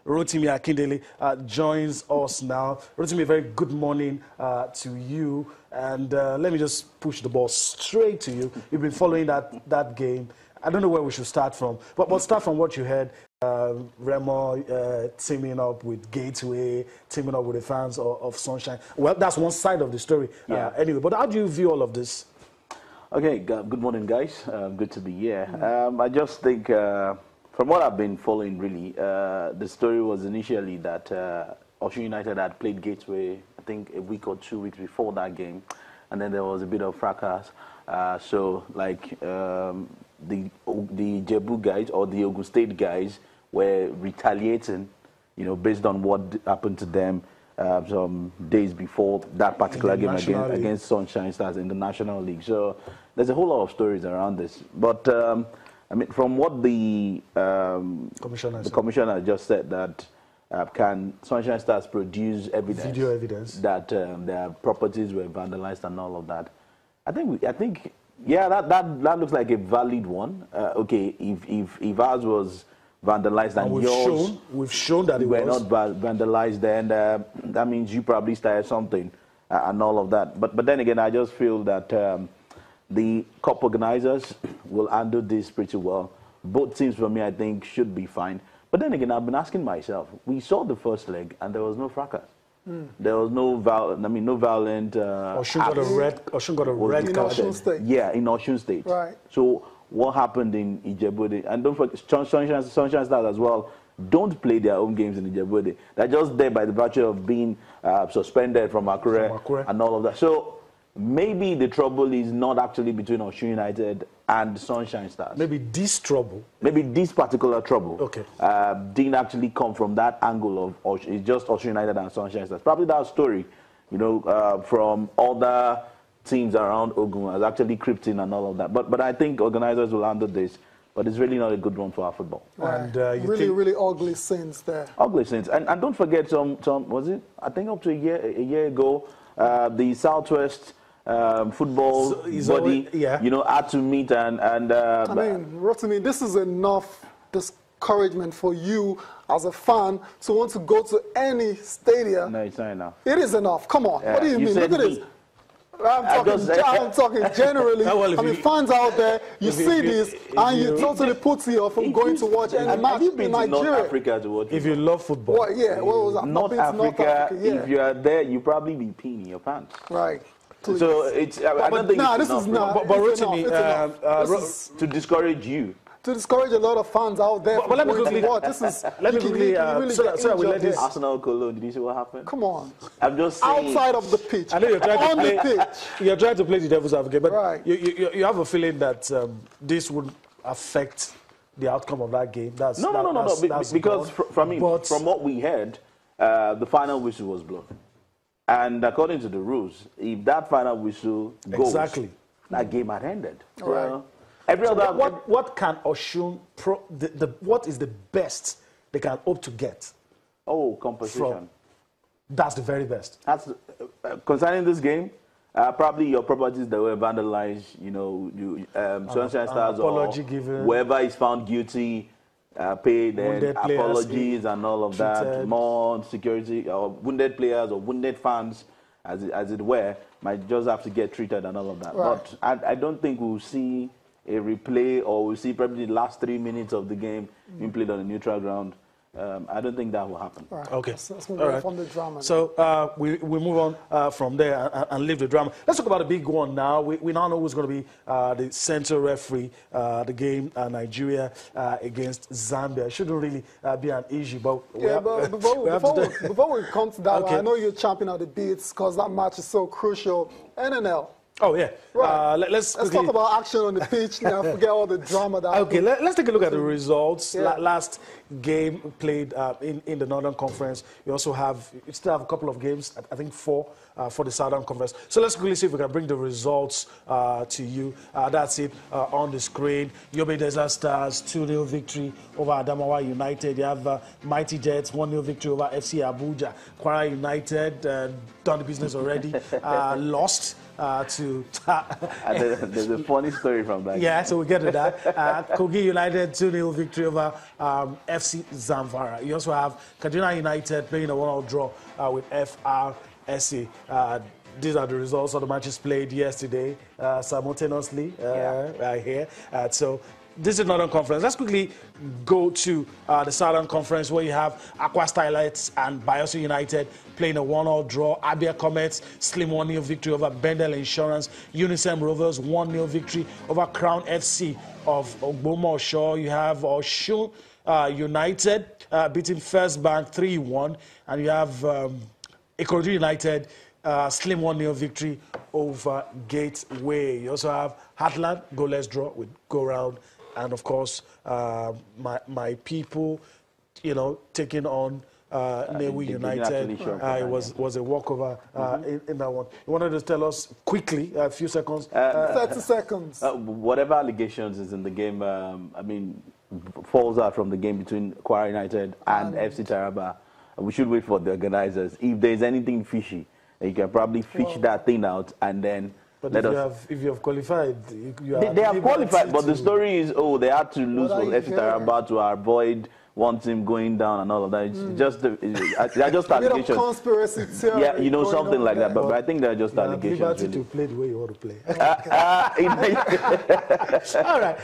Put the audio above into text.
Rotimi Akindele joins us now. Rotimi, a very good morning to you. And let me just push the ball straight to you. You've been following that game. I don't know where we should start from, but we'll start from what you heard. Remo teaming up with Gateway, teaming up with the fans of Sunshine. Well, that's one side of the story. Yeah. Anyway, but how do you view all of this? Okay, good morning, guys. Good to be here. I just think, from what I've been following, really, the story was initially that Osun United had played Gateway, I think, a week or 2 weeks before that game, and then there was a bit of fracas. So, like, the Jebu guys or the Ogun State guys were retaliating, you know, based on what happened to them some days before that particular game against Sunshine Stars in the National League. So there's a whole lot of stories around this. But I mean, from what the commissioner just said, that can Sunshine Stars produce evidence, video evidence, that their properties were vandalized and all of that? I think yeah, that looks like a valid one. Okay, if ours was vandalized and we've shown that it were not vandalized, then that means you probably started something and all of that. But then again, I just feel that the cup organizers will handle this pretty well. Both teams, for me, I think, should be fine. But then again, I've been asking myself, we saw the first leg and there was no fracas. There was no violent. Osun got a red in card. Osun State. Yeah, in Osun State. Right. So what happened in Ijebu? And don't forget, Sunshine Stars as well don't play their own games in Ijebu. They're just there by the virtue of being suspended from Akure and all of that. So maybe the trouble is not actually between Osun United and Sunshine Stars. Maybe this trouble. Maybe this particular trouble. Okay. Didn't actually come from that angle of it's just Osun United and Sunshine Stars. Probably that story, you know, from other teams around Ogun has actually crept in and all of that. But I think organizers will handle this. But it's really not a good one for our football. Right. And really ugly scenes there. Ugly scenes. And don't forget some was it? I think up to a year ago, the Southwest football body, you know, had to meet and I mean, Rotimi, this is enough discouragement for you as a fan to want to go to any stadium. No, it's not enough. It is enough. Come on. What do you mean? Look at this. I'm talking generally. I mean, fans out there, you see this, and you totally put you off from going to watch any match in Nigeria. North Africa to watch if you love football. What was that? North Africa, yeah. If you are there, you probably be peeing your pants. Right. Please. So it's. I don't think this is not. But Rotimi, to discourage you. To discourage a lot of fans out there. But let me quickly. Let me quickly. So we let this. Arsenal Cologne. Did you see what happened? Come on. I'm just saying. Outside of the pitch. I know you're trying on to play. The pitch. You're trying to play the devil's advocate, but right. you have a feeling that this would affect the outcome of that game. No. Because from what we heard, the final whistle was blown. And according to the rules, if that final whistle goes, that game had ended. Right. What can Osun what is the best they can hope to get? Oh, compensation. That's the very best. That's concerning this game. Probably your properties that were vandalized. You know, Sunshine Stars or whoever is found guilty, paid and apologies and all of that. More security or wounded players or wounded fans, as it were, might just have to get treated and all of that. Right. But I don't think we'll see a replay, or we'll see probably the last 3 minutes of the game being played on a neutral ground. I don't think that will happen. Right. Okay. Let's move on from the drama. So we move on from there and leave the drama. Let's talk about the big one now. We now know who's going to be the center referee, the game Nigeria against Zambia. It shouldn't really be an issue, but before we come to that one, I know you're champing at the beats because that match is so crucial. NNL. Oh, yeah. Right. Let's talk about action on the pitch now. Forget all the drama that Okay, let's take a look at the results. Last game played in the Northern Conference. You still have a couple of games, I think 4 for the Southern Conference. So let's quickly see if we can bring the results to you. That's it on the screen. Yobe Desert Stars, 2-0 victory over Adamawa United. You have Mighty Jets, 1-0 victory over FC Abuja. Kwara United, done the business already, lost to... There's a funny story from that. Yeah, so we'll get to that. Kogi United 2-0 victory over FC Zamfara. You also have Kaduna United playing a 1-1 draw with FRSC. These are the results of the matches played yesterday simultaneously right here. So this is Northern Conference. Let's quickly go to the Southern Conference, where you have Aqua Stylites and Bayelsa United playing a 1-1 draw. Abia Comets, slim 1-0 victory over Bendel Insurance. Unisem Rovers, 1-0 victory over Crown FC of Ogbomosho. You have Oshun United beating First Bank 3-1. And you have Ikorodu United, slim 1-0 victory over Gateway. You also have Heartland, goalless draw with Go Round. And, of course, my people, you know, taking on Newi United. It was a walkover in that one. You wanted to tell us quickly, a few seconds? 30 seconds. Whatever allegations is in the game, I mean, falls out from the game between Kwara United and FC Taraba. We should wait for the organizers. If there's anything fishy, you can probably fish that thing out and then... But if you have qualified, they have qualified, but the story is, they had to lose for FC Taraba to avoid one team going down and all of that. It's just, they're just allegations. A bit of conspiracy theory. Yeah, you know, something like that. But I think they're just allegations. You have liberty to play the way you want to play. All right.